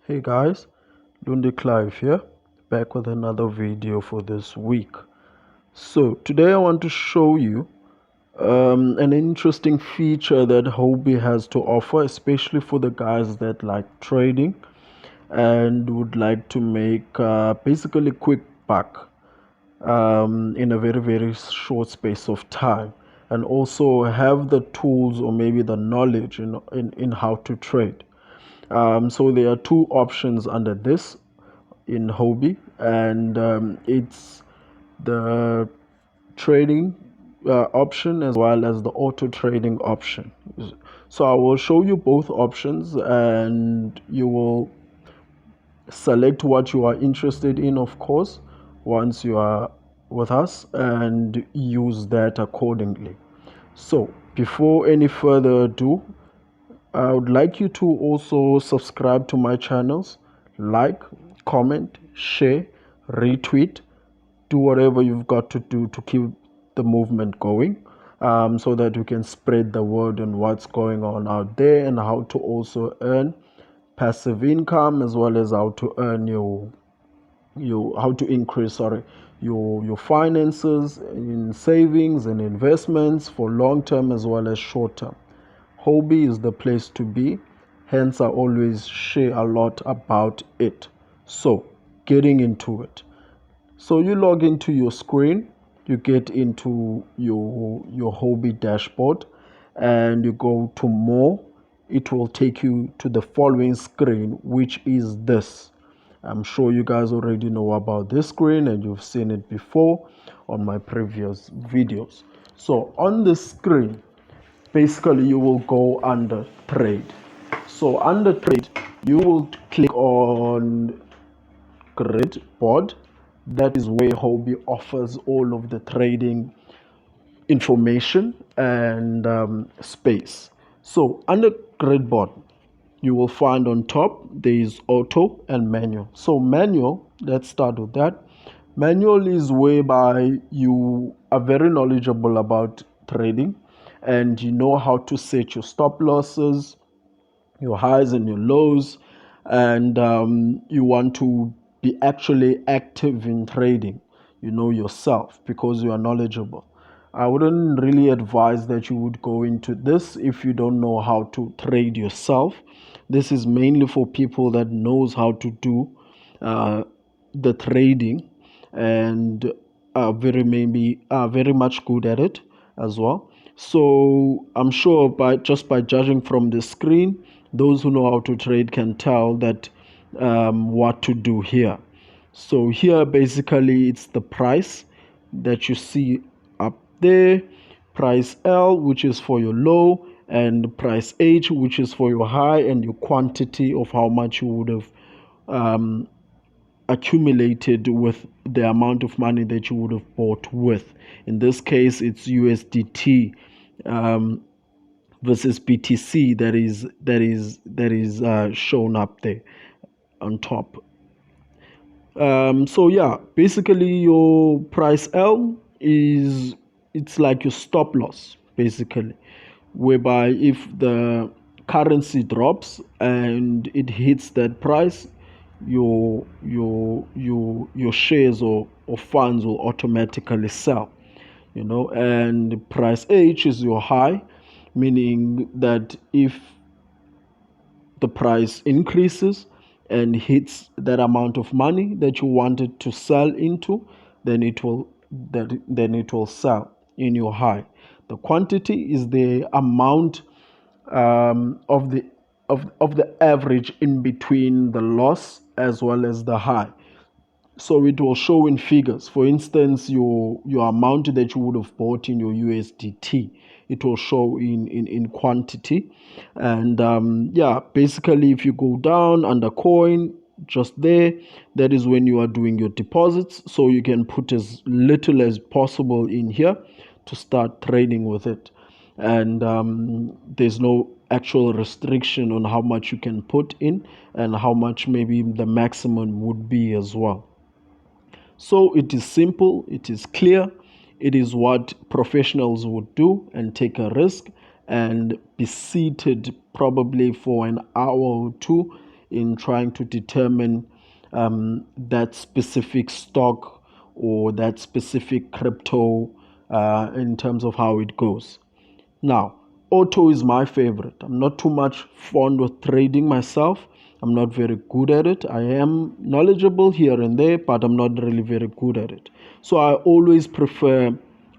Hey guys, Lundi Clive here, back with another video for this week. So today I want to show you an interesting feature that Huobi has to offer, especially for the guys that like trading and would like to make basically quick buck in a very short space of time, and also have the tools or maybe the knowledge in how to trade. So there are two options under this in Huobi, and it's the trading option as well as the auto trading option. So I will show you both options, and you will select what you are interested in, of course, once you are with us, and use that accordingly. So before any further ado, I would like you to also subscribe to my channels, like, comment, share, retweet, do whatever you've got to do to keep the movement going, so that we can spread the word on what's going on out there and how to also earn passive income, as well as how to earn how to increase, your finances in savings and investments for long term as well as short term. Huobi is the place to be, hence I always share a lot about it. So getting into it, so you log into your screen, you get into your Huobi dashboard, and you go to more. It will take you to the following screen, which is this. I'm sure you guys already know about this screen and you've seen it before on my previous videos. So on the screen, basically you will go under trade. So under trade, you will click on grid board. That is where Huobi offers all of the trading information and space. So under grid board, you will find on top there is auto and manual. So manual, let's start with that. Manual is whereby you are very knowledgeable about trading and you know how to set your stop losses, your highs and your lows, and you want to be actually active in trading, you know, yourself, because you are knowledgeable. I wouldn't really advise that you would go into this if you don't know how to trade yourself. This is mainly for people that knows how to do the trading, and are very much good at it as well. So I'm sure by judging from the screen, those who know how to trade can tell that what to do here. So here basically it's the price that you see up there, price L, which is for your low, and price H, which is for your high, and your quantity of how much you would have um, accumulated with the amount of money that you would have bought with. In this case, it's USDT versus BTC that is shown up there on top. So yeah, basically your price L is, it's like your stop loss basically, whereby if the currency drops and it hits that price, your shares or funds will automatically sell, you know. And price H is your high, meaning that if the price increases and hits that amount of money that you wanted to sell into, then it will sell in your high. The quantity is the amount of the average in between the loss as well as the high. So it will show in figures. For instance, your amount that you would have bought in your USDT, it will show in quantity. And yeah, basically if you go down under coin, just there, that is when you are doing your deposits. So you can put as little as possible in here to start trading with it. And there's no actual restriction on how much you can put in and how much maybe the maximum would be as well. So it is simple, it is clear, it is what professionals would do, and take a risk and be seated probably for an hour or two in trying to determine that specific stock or that specific crypto in terms of how it goes. Now, auto is my favorite. I'm not too much fond of trading myself. I'm not very good at it. I am knowledgeable here and there, but I'm not really very good at it. So I always prefer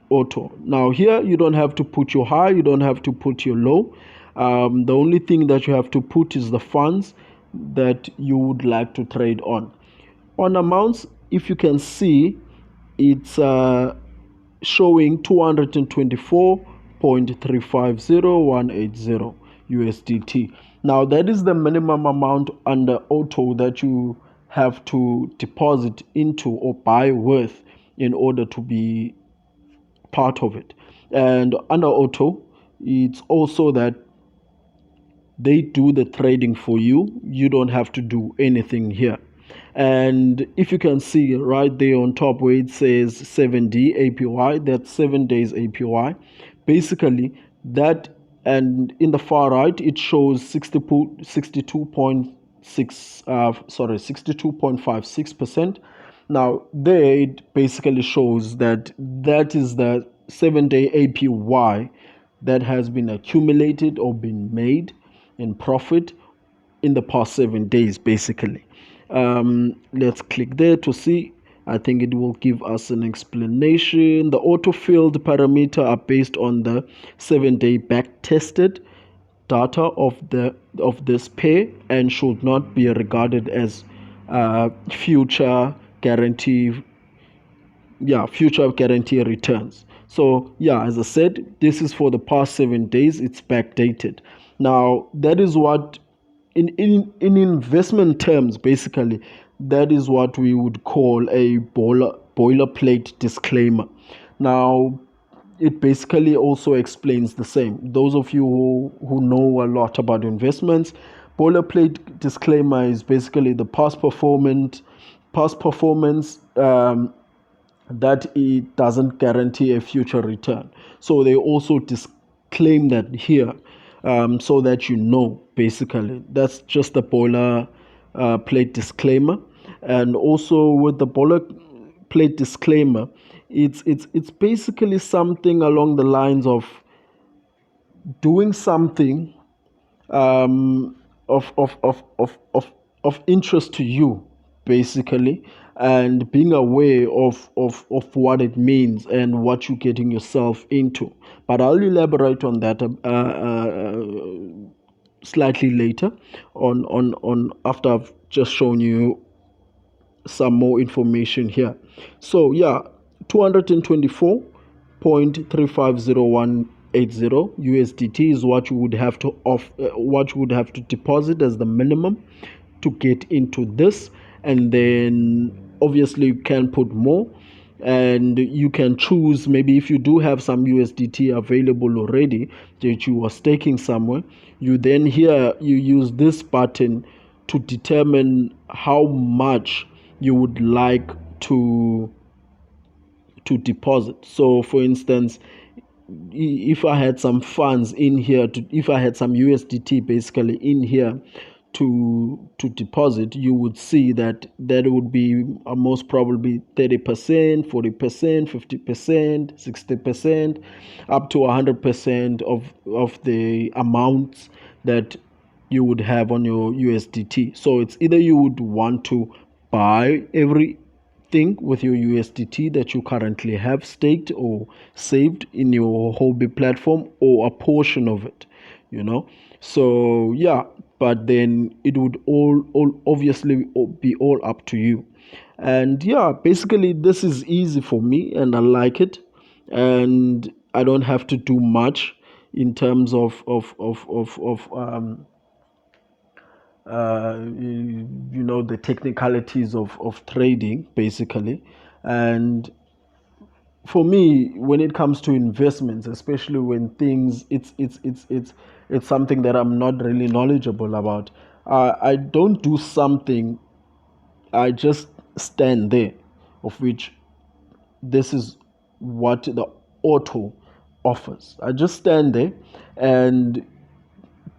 auto. Now, here you don't have to put your high, you don't have to put your low. The only thing that you have to put is the funds that you would like to trade on. On amounts, if you can see, it's showing 224.350180 USDT. Now that is the minimum amount under auto that you have to deposit into or buy with in order to be part of it. And under auto, it's also that they do the trading for you. You don't have to do anything here. And if you can see right there on top where it says 7D APY, that's 7 days APY. Basically, that, and in the far right, it shows 62.56%. Now, there it basically shows that that is the 7 day APY that has been accumulated or been made in profit in the past 7 days, basically. Let's click there to see. I think it will give us an explanation. The auto-filled parameter are based on the 7 day back-tested data of this pair and should not be regarded as future guarantee future guarantee returns. So as I said, this is for the past 7 days. It's backdated. Now that is what in investment terms, basically, that is what we would call a boilerplate disclaimer. Now it basically also explains the same. Those of you who know a lot about investments, boilerplate disclaimer is basically the past performance that it doesn't guarantee a future return. So they also disclaim that here, so that you know, basically. That's just the boiler plate disclaimer. And also with the boiler plate disclaimer, it's basically something along the lines of doing something of interest to you, basically, and being aware of what it means and what you're getting yourself into. But I'll elaborate on that slightly later on after I've just shown you some more information here. So 224.350180 USDT is what you would have to deposit as the minimum to get into this, and then obviously you can put more, and you can choose, maybe if you do have some USDT available already that you are staking somewhere, you then here you use this button to determine how much you would like to deposit. So for instance, if I had some funds in here, if I had some USDT basically in here to deposit, you would see that would be most probably 30%, 40%, 50%, 60%, up to 100% of the amounts that you would have on your USDT. So it's either you would want to buy everything with your USDT that you currently have staked or saved in your Huobi platform, or a portion of it, So but then it would all obviously be all up to you. And basically this is easy for me and I like it, and I don't have to do much in terms of the technicalities of trading, basically. And for me, when it comes to investments, especially when things it's something that I'm not really knowledgeable about, I don't do something, I just stand there, of which this is what the auto offers. I just stand there, and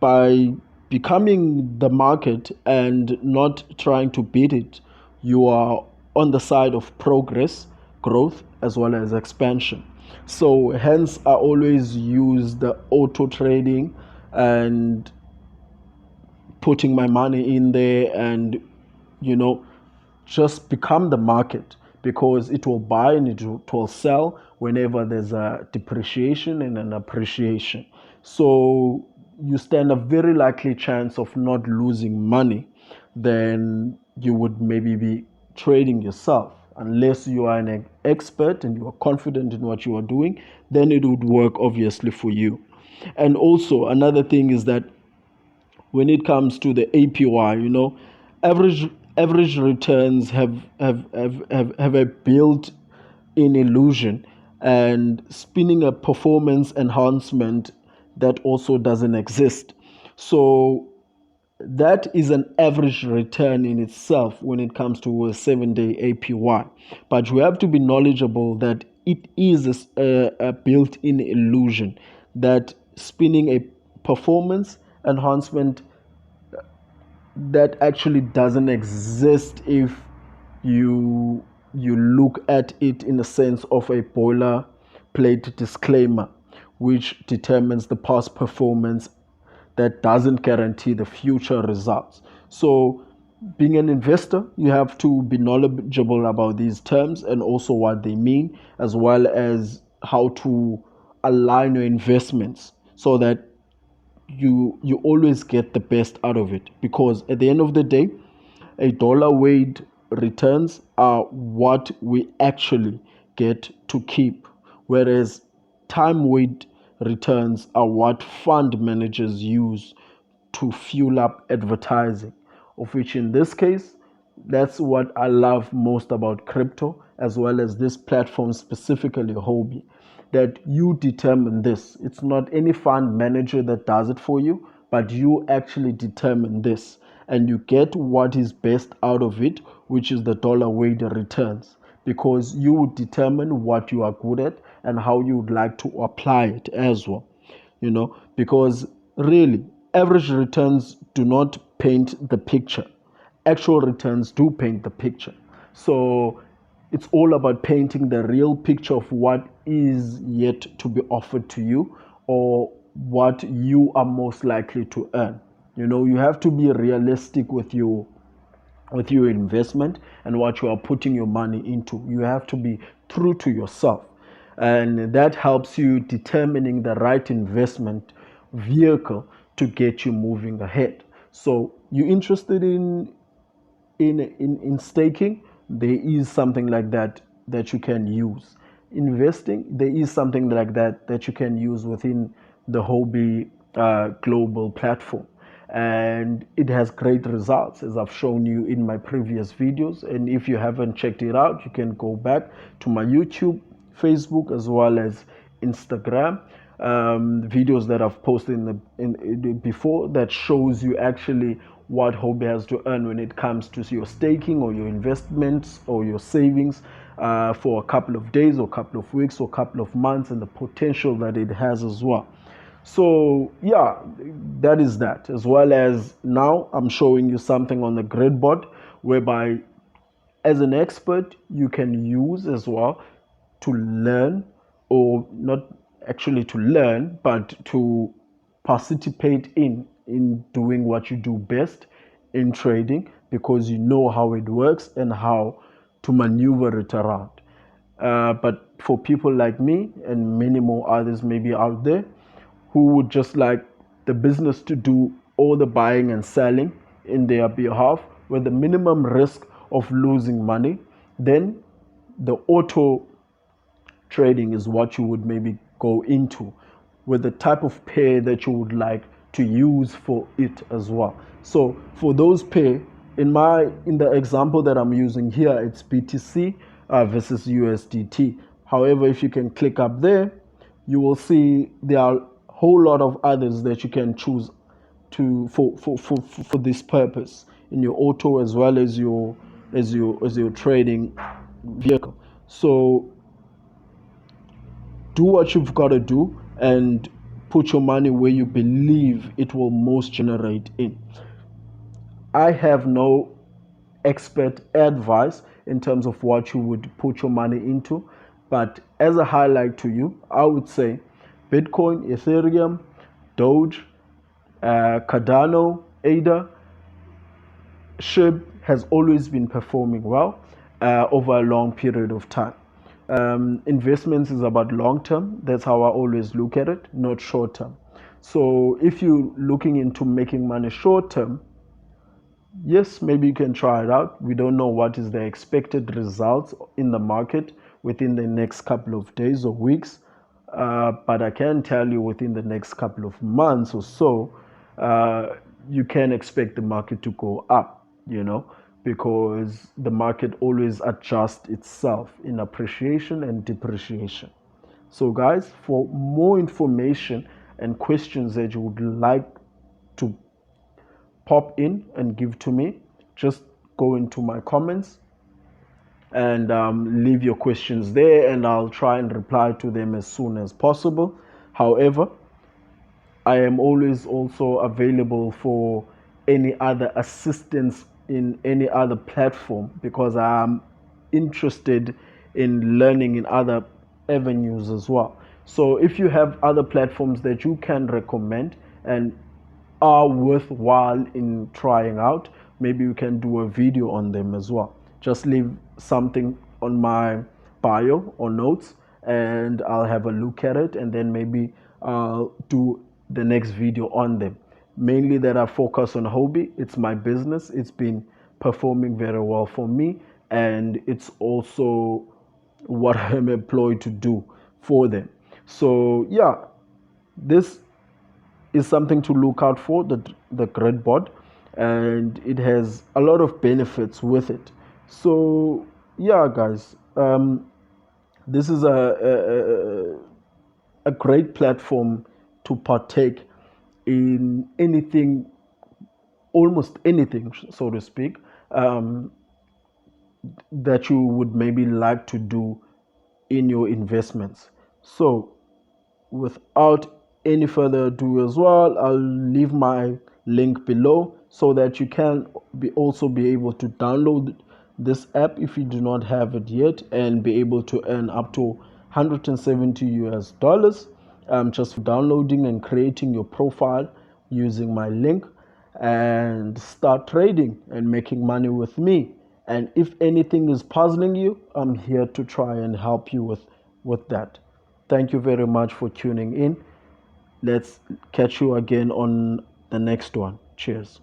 by becoming the market and not trying to beat it, you are on the side of progress, growth, as well as expansion. So, hence, I always use the auto trading and putting my money in there and, you know, just become the market, because it will buy and it will sell whenever there's a depreciation and an appreciation. So you stand a very likely chance of not losing money than you would maybe be trading yourself. Unless you are an expert and you are confident in what you are doing, then it would work obviously for you. And also another thing is that when it comes to the APY, average returns have a built-in illusion and spinning a performance enhancement that also doesn't exist. So that is an average return in itself when it comes to a 7-day APY. But you have to be knowledgeable that it is a built-in illusion that spinning a performance enhancement that actually doesn't exist if you look at it in the sense of a boilerplate disclaimer, which determines the past performance that doesn't guarantee the future results. So, being an investor, you have to be knowledgeable about these terms and also what they mean, as well as how to align your investments so that you always get the best out of it, because at the end of the day, a dollar weight returns are what we actually get to keep, whereas time weight returns are what fund managers use to fuel up advertising, of which in this case, that's what I love most about crypto, as well as this platform, specifically Huobi, that you determine this. It's not any fund manager that does it for you, but you actually determine this. And you get what is best out of it, which is the dollar weighted returns, because you would determine what you are good at and how you would like to apply it as well. Because really, average returns do not paint the picture. Actual returns do paint the picture. So it's all about painting the real picture of what is yet to be offered to you, or what you are most likely to earn. You have to be realistic with your investment and what you are putting your money into. You have to be true to yourself. And that helps you determining the right investment vehicle to get you moving ahead. So you're interested in staking, there is something like that you can use. Investing, there is something like that you can use within the Huobi Global platform, and it has great results, as I've shown you in my previous videos. And if you haven't checked it out, you can go back to my YouTube, Facebook, as well as Instagram videos that I've posted before, that shows you actually what Huobi has to earn when it comes to your staking or your investments or your savings for a couple of days or a couple of weeks or a couple of months, and the potential that it has as well. So yeah, that is that. As well as now I'm showing you something on the grid board, whereby as an expert you can use as well to learn, or not actually to learn, but to participate in doing what you do best in trading, because you know how it works and how to maneuver it around. But for people like me and many more others maybe out there, who would just like the business to do all the buying and selling in their behalf with the minimum risk of losing money, then the auto trading is what you would maybe go into, with the type of pair that you would like to use for it as well. So for those pair, in the example that I'm using here, it's BTC versus USDT. However, if you can click up there, you will see there are a whole lot of others that you can choose for this purpose in your auto, as well as your trading vehicle. So do what you've got to do and put your money where you believe it will most generate in. I have no expert advice in terms of what you would put your money into, but as a highlight to you, I would say Bitcoin, Ethereum, Doge, Cardano, ADA, SHIB has always been performing well over a long period of time. Investments is about long term. That's how I always look at it, not short term. So if you're looking into making money short term, yes, maybe you can try it out. We don't know what is the expected results in the market within the next couple of days or weeks. But I can tell you within the next couple of months or so, you can expect the market to go up, because the market always adjusts itself in appreciation and depreciation. So, guys, for more information and questions that you would like to pop in and give to me, just go into my comments and leave your questions there, and I'll try and reply to them as soon as possible. However, I am always also available for any other assistance in any other platform, because I'm interested in learning in other avenues as well. So if you have other platforms that you can recommend and are worthwhile in trying out, maybe you can do a video on them as well. Just leave something on my bio or notes, and I'll have a look at it, and then maybe I'll do the next video on them. Mainly that I focus on Huobi. It's my business. It's been performing very well for me, and it's also what I'm employed to do for them. So yeah, this is something to look out for, the grid board, and it has a lot of benefits with it. So yeah, guys, this is a great platform to partake in anything, almost anything, so to speak, that you would maybe like to do in your investments. So without any further ado as well, I'll leave my link below so that you can also be able to download this app if you do not have it yet, and be able to earn up to 170 US dollars just for downloading and creating your profile using my link, and start trading and making money with me. And if anything is puzzling you, I'm here to try and help you with that. Thank you very much for tuning in. Let's catch you again on the next one. Cheers.